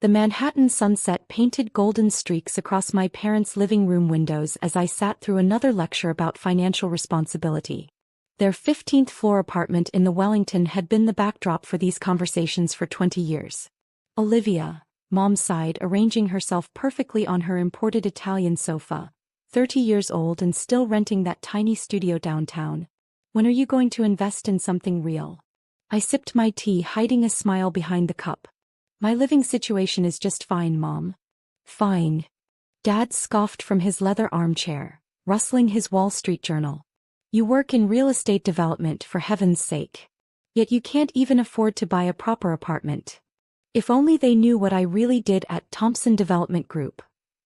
The Manhattan sunset painted golden streaks across my parents' living room windows as I sat through another lecture about financial responsibility. Their 15th floor apartment in the Wellington had been the backdrop for these conversations for 20 years. Olivia, Mom sighed, arranging herself perfectly on her imported Italian sofa, 30 years old and still renting that tiny studio downtown. When are you going to invest in something real? I sipped my tea, hiding a smile behind the cup. My living situation is just fine, Mom. Fine. Dad scoffed from his leather armchair, rustling his Wall Street Journal. You work in real estate development, for heaven's sake. Yet you can't even afford to buy a proper apartment. If only they knew what I really did at Thompson Development Group,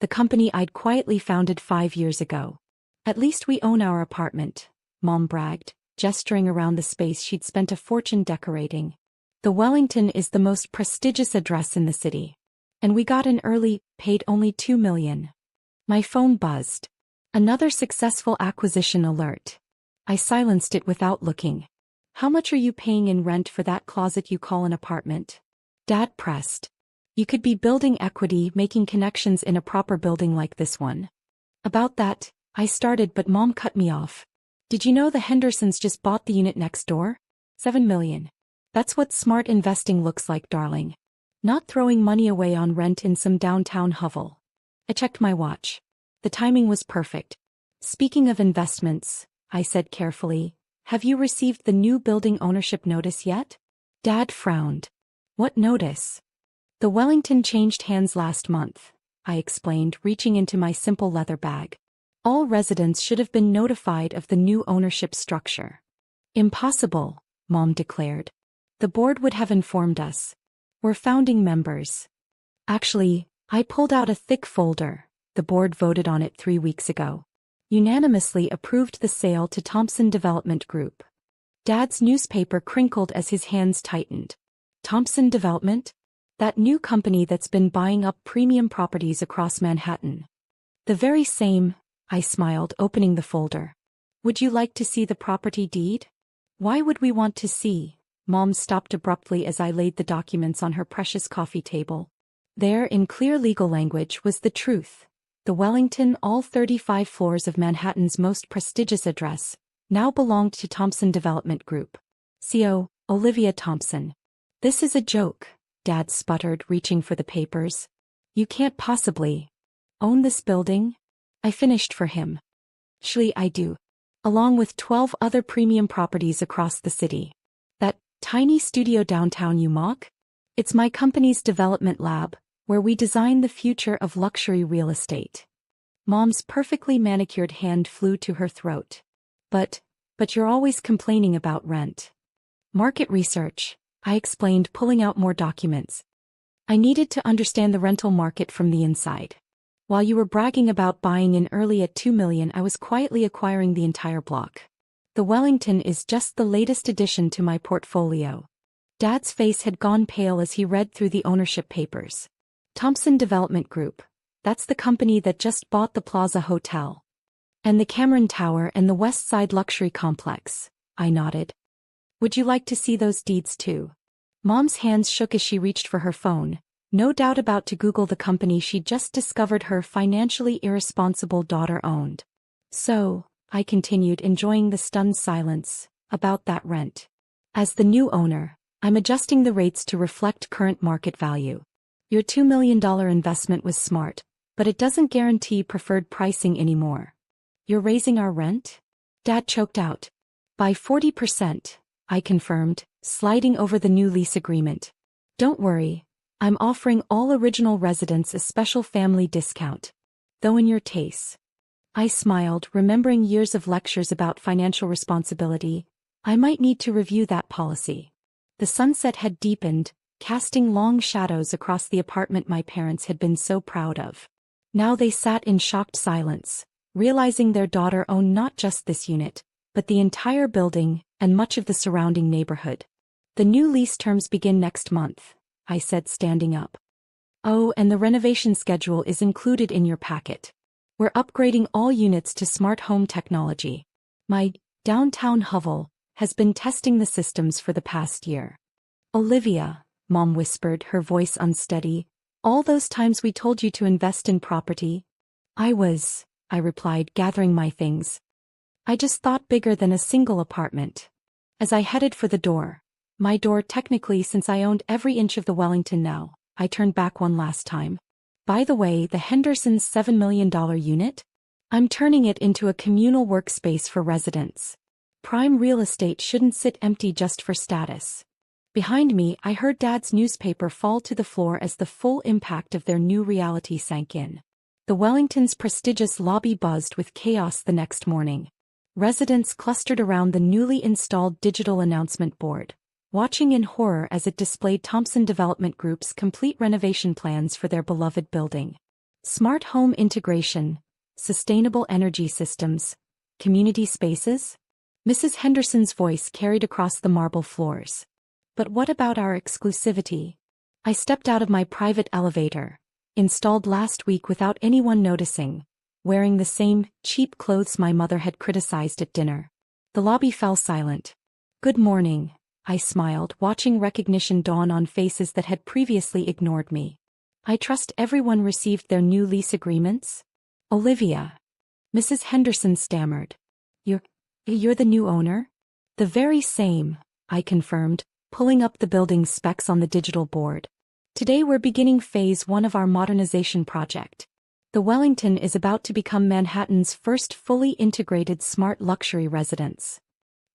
the company I'd quietly founded 5 years ago. At least we own our apartment, Mom bragged, gesturing around the space she'd spent a fortune decorating. The Wellington is the most prestigious address in the city. And we got in early, paid only $2 million. My phone buzzed. Another successful acquisition alert. I silenced it without looking. How much are you paying in rent for that closet you call an apartment? Dad pressed. You could be building equity, making connections in a proper building like this one. About that, I started, but Mom cut me off. Did you know the Hendersons just bought the unit next door? $7 million. That's what smart investing looks like, darling. Not throwing money away on rent in some downtown hovel. I checked my watch. The timing was perfect. Speaking of investments, I said carefully, have you received the new building ownership notice yet? Dad frowned. What notice? The Wellington changed hands last month, I explained, reaching into my simple leather bag. All residents should have been notified of the new ownership structure. Impossible, Mom declared. The board would have informed us. We're founding members. Actually, I pulled out a thick folder. The board voted on it 3 weeks ago. Unanimously approved the sale to Thompson Development Group. Dad's newspaper crinkled as his hands tightened. Thompson Development? That new company that's been buying up premium properties across Manhattan. The very same, I smiled, opening the folder. Would you like to see the property deed? Why would we want to see? Mom stopped abruptly as I laid the documents on her precious coffee table. There, in clear legal language, was the truth. The Wellington, all 35 floors of Manhattan's most prestigious address, now belonged to Thompson Development Group. CO, Olivia Thompson. This is a joke, Dad sputtered, reaching for the papers. You can't possibly own this building? I finished for him. Surely I do. Along with 12 other premium properties across the city. That tiny studio downtown you mock? It's my company's development lab, where we design the future of luxury real estate. Mom's perfectly manicured hand flew to her throat. But you're always complaining about rent. Market research, I explained, pulling out more documents. I needed to understand the rental market from the inside. While you were bragging about buying in early at $2 million, I was quietly acquiring the entire block. The Wellington is just the latest addition to my portfolio. Dad's face had gone pale as he read through the ownership papers. Thompson Development Group. That's the company that just bought the Plaza Hotel. And the Cameron Tower and the West Side Luxury Complex, I nodded. Would you like to see those deeds too? Mom's hands shook as she reached for her phone, no doubt about to Google the company she'd just discovered her financially irresponsible daughter owned. So, I continued, enjoying the stunned silence, about that rent. As the new owner, I'm adjusting the rates to reflect current market value. Your $2 million investment was smart, but it doesn't guarantee preferred pricing anymore. You're raising our rent? Dad choked out. By 40%, I confirmed, sliding over the new lease agreement. Don't worry, I'm offering all original residents a special family discount. Though in your taste. I smiled, remembering years of lectures about financial responsibility. I might need to review that policy. The sunset had deepened, casting long shadows across the apartment my parents had been so proud of. Now they sat in shocked silence, realizing their daughter owned not just this unit, but the entire building and much of the surrounding neighborhood. The new lease terms begin next month, I said, standing up. Oh, and the renovation schedule is included in your packet. We're upgrading all units to smart home technology. My downtown hovel has been testing the systems for the past year. Olivia, Mom whispered, her voice unsteady, All those times we told you to invest in property. I replied, gathering my things. I just thought bigger than a single apartment. As I headed for the door, my door technically since I owned every inch of the Wellington now, I turned back one last time. By the way, the Henderson's $7 million unit? I'm turning it into a communal workspace for residents. Prime real estate shouldn't sit empty just for status. Behind me, I heard Dad's newspaper fall to the floor as the full impact of their new reality sank in. The Wellington's prestigious lobby buzzed with chaos the next morning. Residents clustered around the newly installed digital announcement board, watching in horror as it displayed Thompson Development Group's complete renovation plans for their beloved building. Smart home integration, sustainable energy systems, community spaces? Mrs. Henderson's voice carried across the marble floors. But what about our exclusivity? I stepped out of my private elevator, installed last week without anyone noticing, wearing the same cheap clothes my mother had criticized at dinner. The lobby fell silent. Good morning, I smiled, watching recognition dawn on faces that had previously ignored me. I trust everyone received their new lease agreements? Olivia. Mrs. Henderson stammered. You're the new owner? The very same, I confirmed, pulling up the building's specs on the digital board. Today we're beginning phase 1 of our modernization project. The Wellington is about to become Manhattan's first fully integrated smart luxury residence.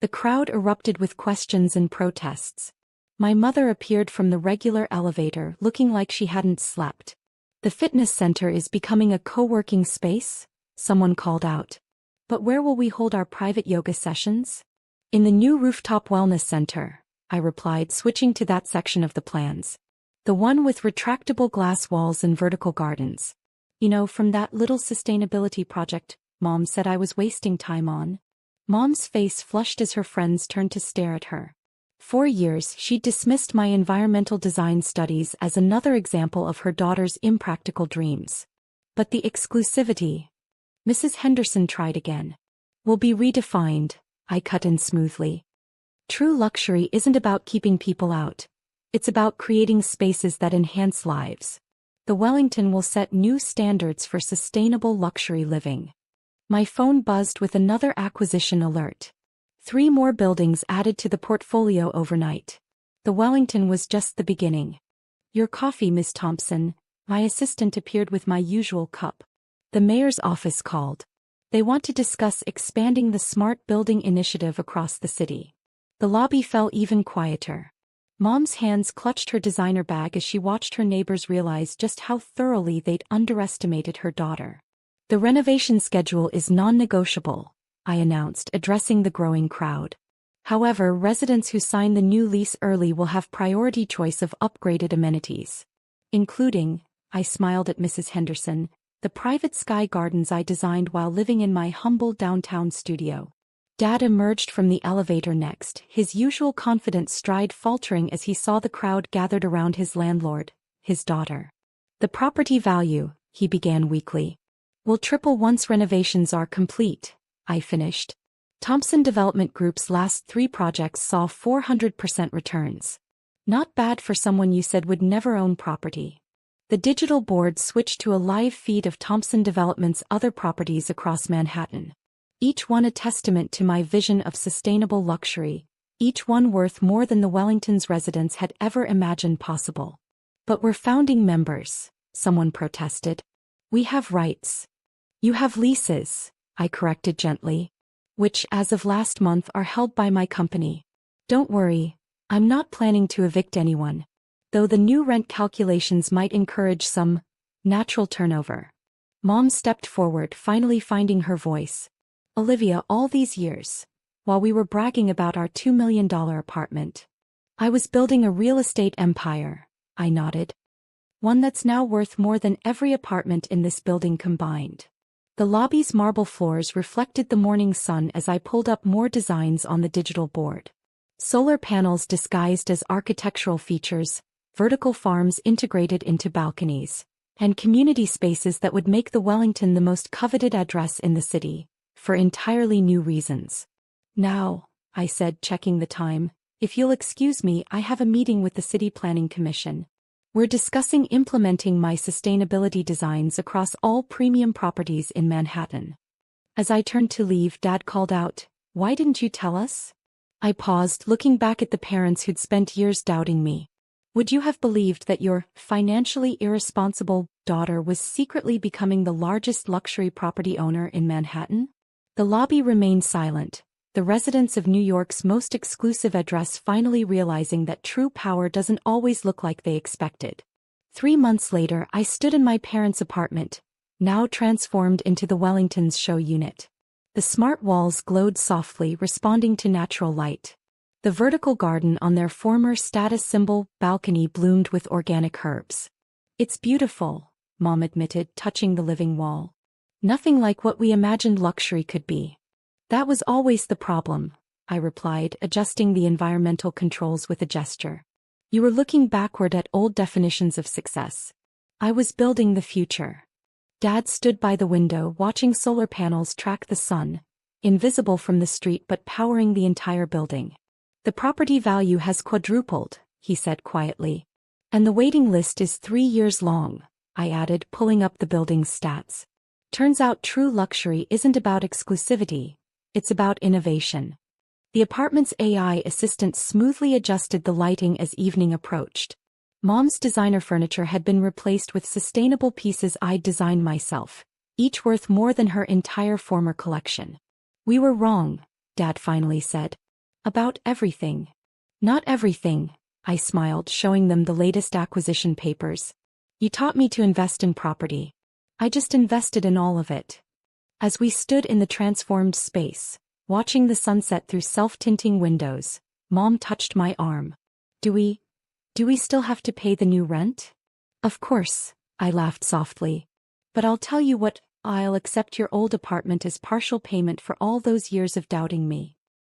The crowd erupted with questions and protests. My mother appeared from the regular elevator looking like she hadn't slept. The fitness center is becoming a co-working space? Someone called out. But where will we hold our private yoga sessions? In the new rooftop wellness center, I replied, switching to that section of the plans. The one with retractable glass walls and vertical gardens. You know, from that little sustainability project Mom said I was wasting time on. Mom's face flushed as her friends turned to stare at her. For years she'd dismissed my environmental design studies as another example of her daughter's impractical dreams. But the exclusivity, Mrs. Henderson tried again, will be redefined, I cut in smoothly. True luxury isn't about keeping people out. It's about creating spaces that enhance lives. The Wellington will set new standards for sustainable luxury living. My phone buzzed with another acquisition alert. 3 more buildings added to the portfolio overnight. The Wellington was just the beginning. Your coffee, Miss Thompson. My assistant appeared with my usual cup. The mayor's office called. They want to discuss expanding the smart building initiative across the city. The lobby fell even quieter. Mom's hands clutched her designer bag as she watched her neighbors realize just how thoroughly they'd underestimated her daughter. The renovation schedule is non-negotiable, I announced, addressing the growing crowd. However, residents who sign the new lease early will have priority choice of upgraded amenities. Including, I smiled at Mrs. Henderson, the private sky gardens I designed while living in my humble downtown studio. Dad emerged from the elevator next, his usual confident stride faltering as he saw the crowd gathered around his landlord, his daughter. The property value, he began weakly, will triple once renovations are complete, I finished. Thompson Development Group's last 3 projects saw 400% returns. Not bad for someone you said would never own property. The digital board switched to a live feed of Thompson Development's other properties across Manhattan. Each one a testament to my vision of sustainable luxury, each one worth more than the Wellington's residents had ever imagined possible. But we're founding members, someone protested. We have rights. You have leases, I corrected gently, which as of last month are held by my company. Don't worry, I'm not planning to evict anyone, though the new rent calculations might encourage some natural turnover. Mom stepped forward, finally finding her voice. Olivia, all these years, while we were bragging about our $2 million apartment, I was building a real estate empire, I nodded. One that's now worth more than every apartment in this building combined. The lobby's marble floors reflected the morning sun as I pulled up more designs on the digital board. Solar panels disguised as architectural features, vertical farms integrated into balconies, and community spaces that would make the Wellington the most coveted address in the city. For entirely new reasons. Now, I said, checking the time, if you'll excuse me, I have a meeting with the City Planning Commission. We're discussing implementing my sustainability designs across all premium properties in Manhattan. As I turned to leave, Dad called out, "Why didn't you tell us?" I paused, looking back at the parents who'd spent years doubting me. Would you have believed that your financially irresponsible daughter was secretly becoming the largest luxury property owner in Manhattan? The lobby remained silent, the residents of New York's most exclusive address finally realizing that true power doesn't always look like they expected. 3 months later, I stood in my parents' apartment, now transformed into the Wellington's show unit. The smart walls glowed softly, responding to natural light. The vertical garden on their former status symbol balcony bloomed with organic herbs. "It's beautiful," Mom admitted, touching the living wall. "Nothing like what we imagined luxury could be." "That was always the problem," I replied, adjusting the environmental controls with a gesture. "You were looking backward at old definitions of success. I was building the future." Dad stood by the window, watching solar panels track the sun, invisible from the street but powering the entire building. "The property value has quadrupled," he said quietly. "And the waiting list is 3 years long," I added, pulling up the building's stats. "Turns out true luxury isn't about exclusivity. It's about innovation." The apartment's AI assistant smoothly adjusted the lighting as evening approached. Mom's designer furniture had been replaced with sustainable pieces I'd designed myself, each worth more than her entire former collection. "We were wrong," Dad finally said. "About everything." "Not everything," I smiled, showing them the latest acquisition papers. "You taught me to invest in property. I just invested in all of it." As we stood in the transformed space, watching the sunset through self-tinting windows, Mom touched my arm. Do we still have to pay the new rent?" "Of course," I laughed softly. "But I'll tell you what, I'll accept your old apartment as partial payment for all those years of doubting me."